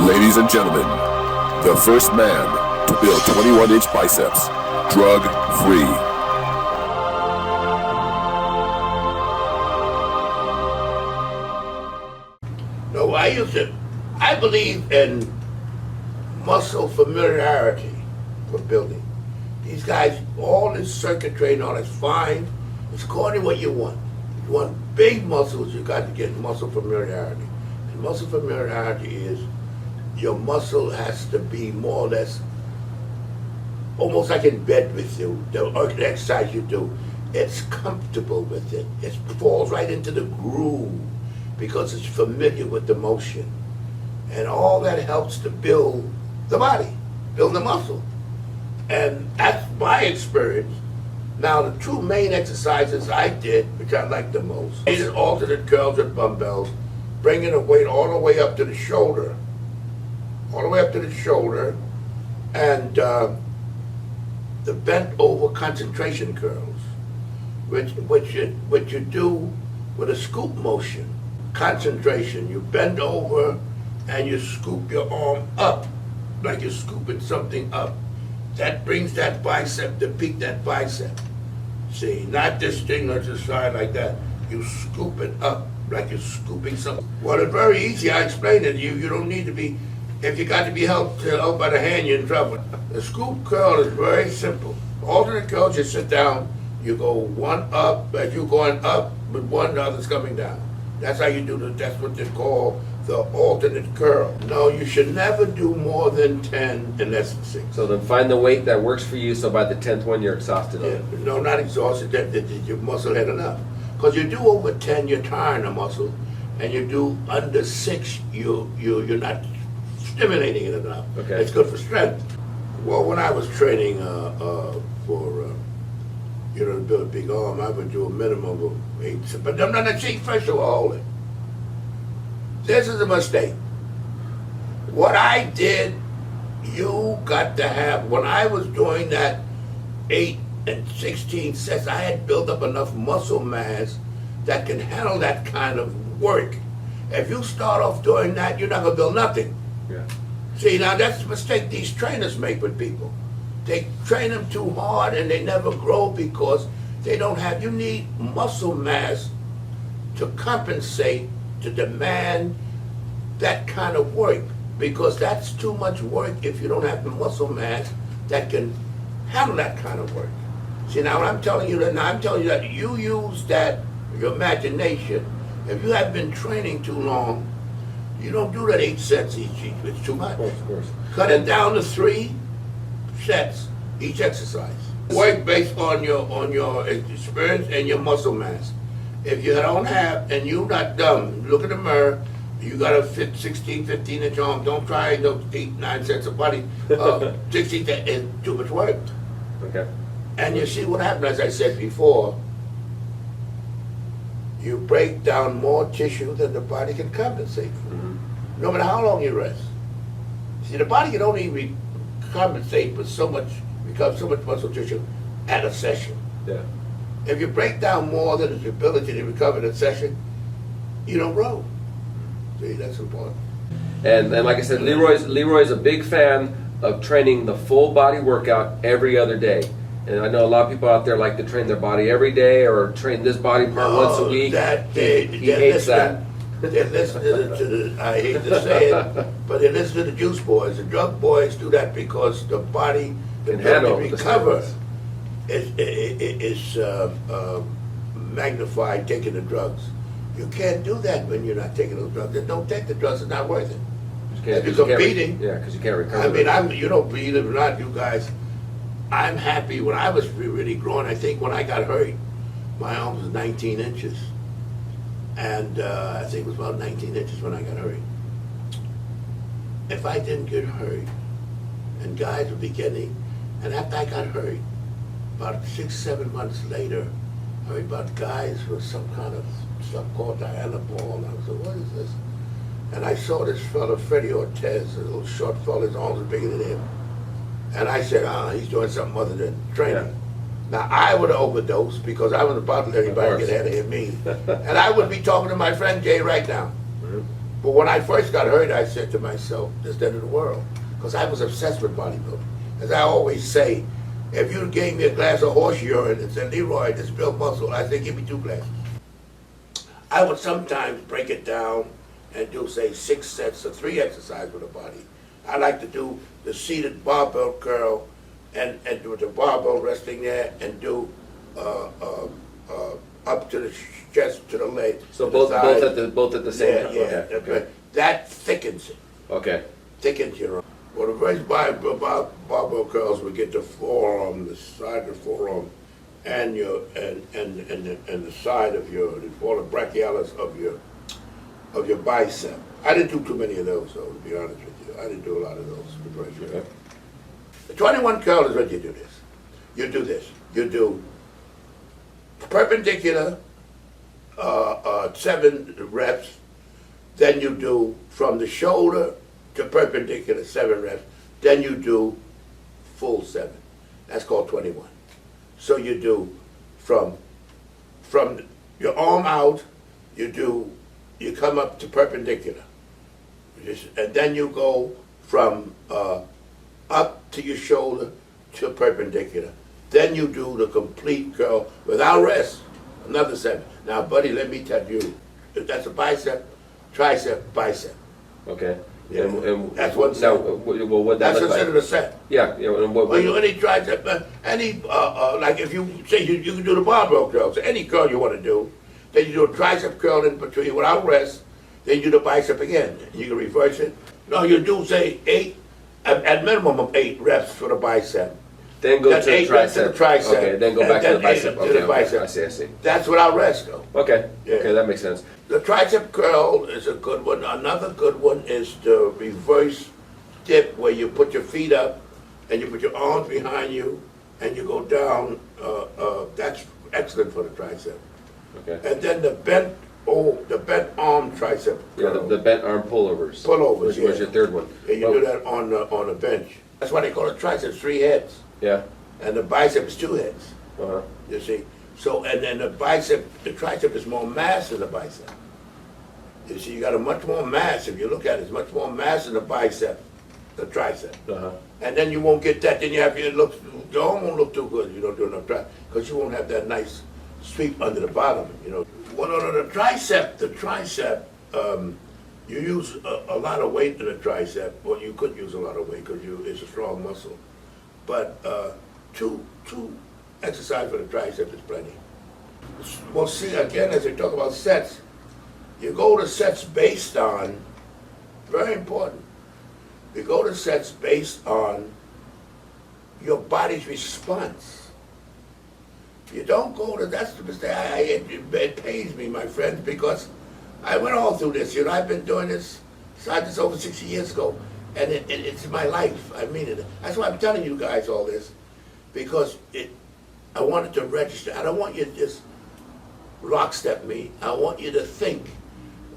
Ladies and gentlemen, the first man to build 21-inch biceps, drug-free. No, I believe in muscle familiarity for building. These guys, all this circuitry and all that's fine. It's according to what you want. If you want big muscles, you got to get muscle familiarity. And muscle familiarity is your muscle has to be more or less almost like in bed with you. The exercise you do, it's comfortable with it. It falls right into the groove because it's familiar with the motion. And all that helps to build the body, build the muscle. And that's my experience. Now, the two main exercises I did, which I like the most, is alternate curls with dumbbells, bringing the weight all the way up to the shoulder, and the bent over concentration curls, which you do with a scoop motion. Concentration, you bend over and you scoop your arm up, like you're scooping something up. That brings that bicep to peak that bicep. See, not this thing on the side like that. You scoop it up like you're scooping something. Well, it's very easy. I explained it to you. You don't need to be, if you got to be held by the hand, you're in trouble. The scoop curl is very simple. Alternate curls, you sit down, you go one up, as you're going up, but one other's coming down. That's how you do it. That's what they call the alternate curl. No, you should never do more than 10 and less than 6. So then find the weight that works for you, so by the 10th one you're exhausted on it. No, not exhausted, that your muscle had enough. Because you do over 10, you're tiring the muscle, and you do under 6, you're not stimulating it enough. Okay. It's good for strength. Well, when I was training for to build a big arm, I would do a minimum of 8. But I'm not cheap, first of all, hold it. This is a mistake. What I did, you got to have, when I was doing that 8 and 16 sets, I had built up enough muscle mass that can handle that kind of work. If you start off doing that, you're not going to build nothing. Yeah. See, now that's the mistake these trainers make with people. They train them too hard and they never grow because they don't have, you need muscle mass to compensate, to demand that kind of work, because that's too much work if you don't have the muscle mass that can handle that kind of work. See, now what I'm telling you that you use that, your imagination. If you have been training too long, you don't do that 8 sets each. It's too much. Of course. Cut it down to 3 sets each exercise. Work based on your experience and your muscle mass. If you don't have, and you're not dumb, look in the mirror, you got a 16, 15-inch arm, don't try those 8, 9 sets of body. 16 is too much work. Okay. And you see what happened, as I said before, you break down more tissue than the body can compensate for. Mm-hmm. No matter how long you rest. See, the body can only compensate for so much muscle tissue at a session. Yeah. If you break down more than its ability to recover in a session, you don't grow. See, that's important. And like I said, Leroy's a big fan of training the full body workout every other day. And I know a lot of people out there like to train their body every day or train this body part once a week. He hates that. They're listening to I hate to say it, but they listen to the juice boys. The drug boys do that because the body can recover. It's magnified taking the drugs. You can't do that when you're not taking those drugs. Don't take the drugs; it's not worth it. If you're competing, because you can't recover. I mean, you don't believe it or not, you guys. I'm happy when I was really growing. I think when I got hurt, my arm was 19 inches, and I think it was about 19 inches when I got hurt. If I didn't get hurt, and guys were beginning, and after I got hurt, about 6, 7 months later, I heard about guys with some kind of stuff called Diana ball, and I said, what is this? And I saw this fellow, Freddie Ortez, a little short fellow, his arms were bigger than him. And I said, he's doing something other than training. Yeah. Now, I would have overdosed because I was about to let anybody get ahead of me. And I would be talking to my friend Jay right now. Mm-hmm. But when I first got hurt, I said to myself, this is the end of the world. Because I was obsessed with bodybuilding. As I always say, if you gave me a glass of horse urine and said, Leroy, just build muscle, I say, give me 2 glasses. I would sometimes break it down and do, say, 6 sets of 3 exercises with the body. I like to do the seated barbell curl and do the barbell resting there and do up to the chest, to the leg. So both at the same time. Yeah, Okay. Okay. That thickens it. Okay. Thickens your arm. Well, the first barbell curls will get the forearm, the side of the forearm, and the side of your, they call it brachialis of your bicep. I didn't do too many of those, though, to be honest with you. I didn't do a lot of those. Okay. The 21 curl is what you do this. You do this. You do perpendicular, 7 reps. Then you do from the shoulder to perpendicular, 7 reps. Then you do full 7. That's called 21. So you do from your arm out, you come up to perpendicular. And then you go from up to your shoulder to perpendicular. Then you do the complete curl without rest, another 7. Now, buddy, let me tell you, if that's a bicep, tricep, bicep. Okay. Yeah, And that's one set. now, well, what that That's look considered like? a set. Yeah. And what, Well, any tricep, like if you say you can do the barbell curl, so any curl you want to do, then you do a tricep curl in between without rest, then you do the bicep again. You can reverse it. No, you do say 8, at minimum of 8 reps for the bicep. Then go to the 8 reps to the tricep. tricep. Okay. Then go and back to the then 8 bicep. to Okay. the bicep. I see. I see. That's without rest, though. Okay. Yeah. Okay. That makes sense. The tricep curl is a good one. Another good one is the reverse dip, where you put your feet up and you put your arms behind you and you go down. That's excellent for the tricep. Okay. And then the bent arm tricep Yeah. curl. The bent arm pullovers. Pullovers, Which yeah. was your third one. And you Well, do that on a bench. That's why they call it triceps, 3 heads. Yeah. And the bicep is 2 heads, Uh-huh. you see. So, and then the tricep is more mass than the bicep. You see, you got a much more mass. If you look at it, it's much more mass in the bicep, the tricep. Uh-huh. And then you won't get that. Then you have your arm won't look too good if you don't do enough tricep, because you won't have that nice sweep under the bottom, you know. Well, no, the tricep, you use a lot of weight in the tricep. Well, you could use a lot of weight because it's a strong muscle. But two exercise for the tricep is plenty. Well, see, again, as we talk about sets, you go to sets based on, very important, you go to sets based on your body's response. You don't go to, that's the mistake, it pains me, my friends, because I went all through this, I've been doing this, started this over 60 years ago, and it's my life, I mean it. That's why I'm telling you guys all this, because I wanted to register. I don't want you to just lockstep me. I want you to think.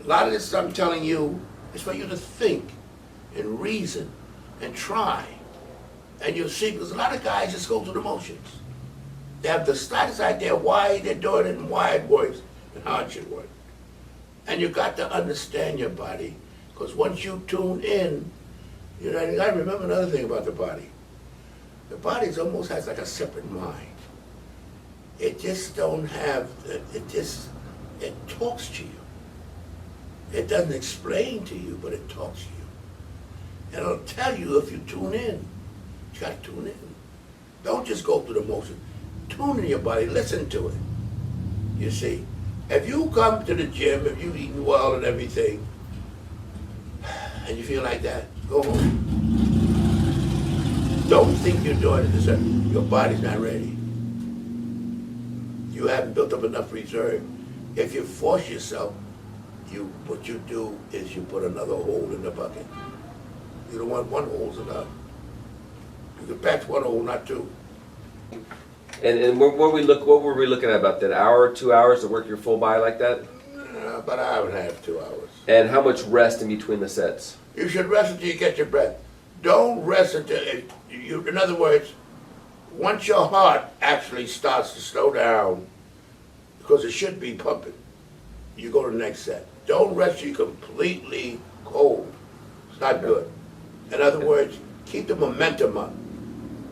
A lot of this I'm telling you is for you to think and reason and try. And you'll see, because a lot of guys just go through the motions. They have the slightest idea why they're doing it and why it works and how it should work. And you got to understand your body, because once you tune in, you got to remember another thing about the body. The body almost has like a separate mind. It just don't have, it talks to you. It doesn't explain to you, but it talks to you. And it'll tell you if you tune in. You got to tune in. Don't just go through the motion. Tune in your body, listen to it. You see, if you come to the gym, if you've eaten well and everything, and you feel like that, go home. Don't think you're doing it. Your body's not ready. You haven't built up enough reserve. If you force yourself, what you do is you put another hole in the bucket. You don't want one hole's enough. You can patch one hole, not 2. And what were we looking at, about that hour, 2 hours to work your full body like that? About an hour and a half, 2 hours. And how much rest in between the sets? You should rest until you get your breath. Don't rest until in other words, once your heart actually starts to slow down, because it should be pumping, you go to the next set. Don't rest you completely cold. It's not good. In other words, keep the momentum up.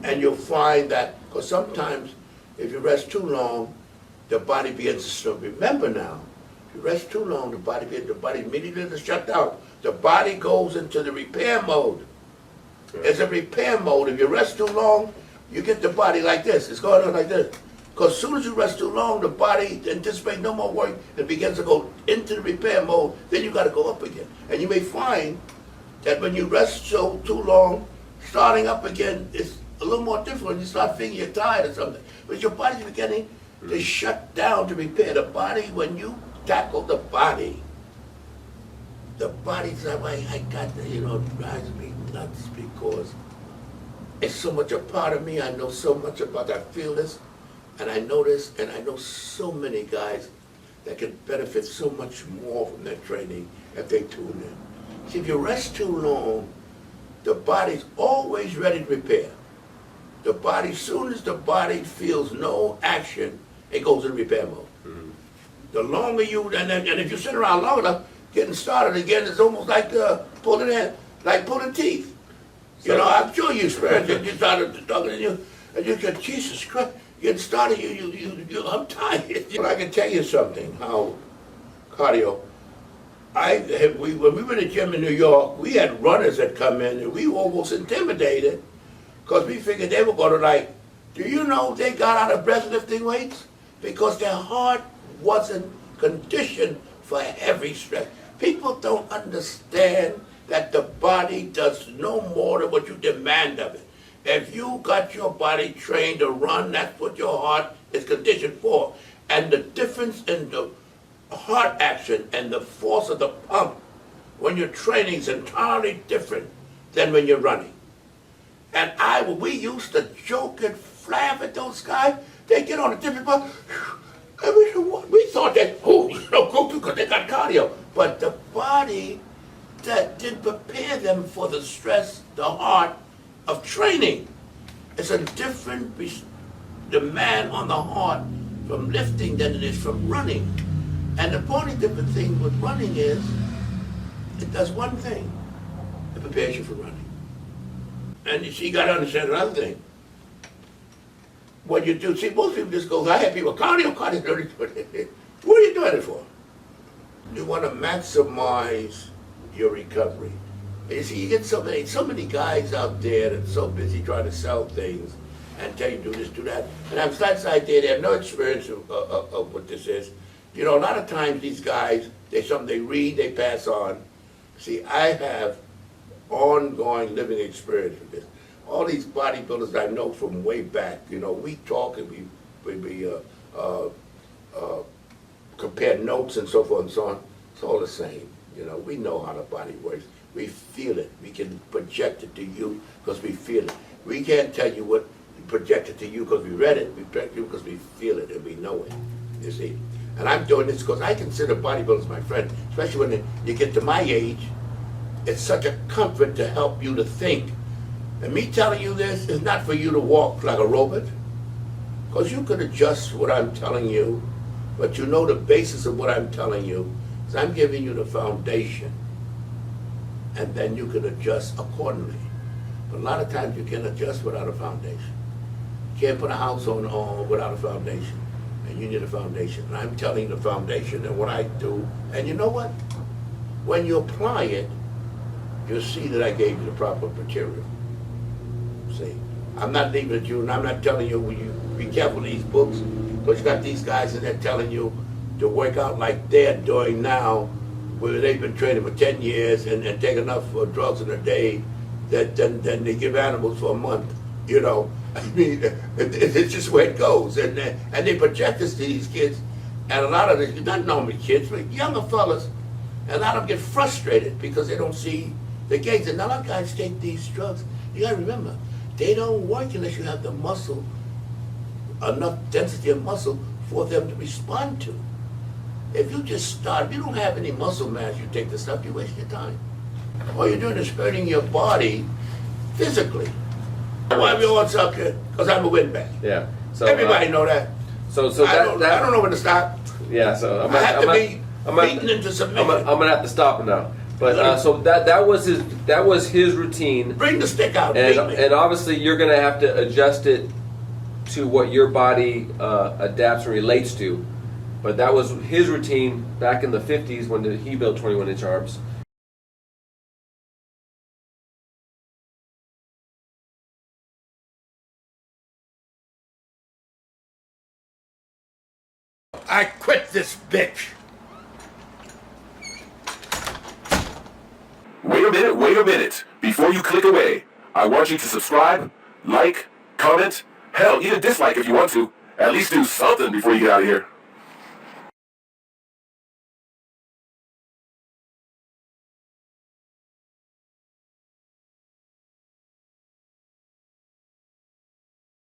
And you'll find that, because sometimes if you rest too long, the body begins to slow. Remember now, if you rest too long, the body immediately to shut down. The body goes into the repair mode. It's a repair mode. If you rest too long, you get the body like this. It's going on like this. Because as soon as you rest too long, the body anticipates no more work and begins to go into the repair mode. Then you got to go up again. And you may find that when you rest too long, starting up again is a little more difficult. You start thinking you're tired or something. But your body's beginning to shut down to repair. The body, when you tackle the body's that way. I got to, it drives me nuts because it's so much a part of me. I know so much about that. I feel this, and I know this, and I know so many guys that can benefit so much more from their training if they tune in. See, if you rest too long, the body's always ready to repair. The body, soon as the body feels no action, it goes in repair mode. Mm-hmm. The longer you, and if you sit around long enough, getting started again is almost like pulling teeth. I'm sure you experienced it. You started talking to you, and you said, Jesus Christ, getting started, I'm tired. But I can tell you something, how cardio, when we were in the gym in New York, we had runners that come in, and we were almost intimidated, because we figured they were going to do you know they got out of breath lifting weights? Because their heart wasn't conditioned for heavy stress. People don't understand that the body does no more than what you demand of it. If you got your body trained to run, that's what your heart is conditioned for. And the difference in the heart action and the force of the pump when you're training is entirely different than when you're running. And we used to joke and laugh at those guys. They get on a different pump. We thought that, go through because they got cardio. But the body that didn't prepare them for the stress, the heart of training. It's a different demand on the heart from lifting than it is from running. And the only different thing with running is, it does one thing. It prepares you for running. And you got to understand another thing. What you do, see, most people just go, I have people, cardio. What are you doing it for? You want to maximize your recovery. You see, you get so many guys out there that's so busy trying to sell things and tell you do this, do that. And I'm side there, they have no experience of what this is. A lot of times these guys, there's something they read, they pass on. See, I have ongoing living experience with this. All these bodybuilders I know from way back, we talk and we compare notes and so forth and so on. It's all the same. We know how the body works. We feel it. We can project it to you because we feel it. We can't tell you what we project it to you because we read it. We project it because we feel it and we know it. You see? And I'm doing this because I consider bodybuilders my friend, especially when you get to my age. It's such a comfort to help you to think. And me telling you this is not for you to walk like a robot, because you could adjust what I'm telling you, but the basis of what I'm telling you is I'm giving you the foundation, and then you can adjust accordingly. But a lot of times you can't adjust without a foundation. You can't put a house on without a foundation, and you need a foundation. And I'm telling you the foundation and what I do, and you know what? When you apply it, you'll see that I gave you the proper material. See, I'm not leaving it you, and I'm not telling you, you be careful of these books, because you got these guys in there telling you to work out like they're doing now, where they've been training for 10 years and take enough drugs in a day that then they give animals for a month. I mean, it's just where it goes, and they project this to these kids, and a lot of them, not normally kids, but younger fellas, and a lot of them get frustrated because they don't see the gains. And a lot of guys take these drugs. You gotta remember, they don't work unless you have the muscle, enough density of muscle for them to respond to. If you just start, if you don't have any muscle mass, you take the stuff, you waste your time. All you're doing is hurting your body physically. Why are we all up here? Because I'm a windbag. Yeah. So everybody know that. So I don't know when to stop. Yeah. So I have to be beaten into submission. I'm gonna have to stop him now. But so that was his routine. Bring the stick out. And obviously you're gonna have to adjust it to what your body adapts and relates to. But that was his routine back in the 50s when he built 21-inch arms. I quit this bitch. Wait a minute. Before you click away, I want you to subscribe, like, comment, hell, even dislike if you want to. At least do something before you get out of here.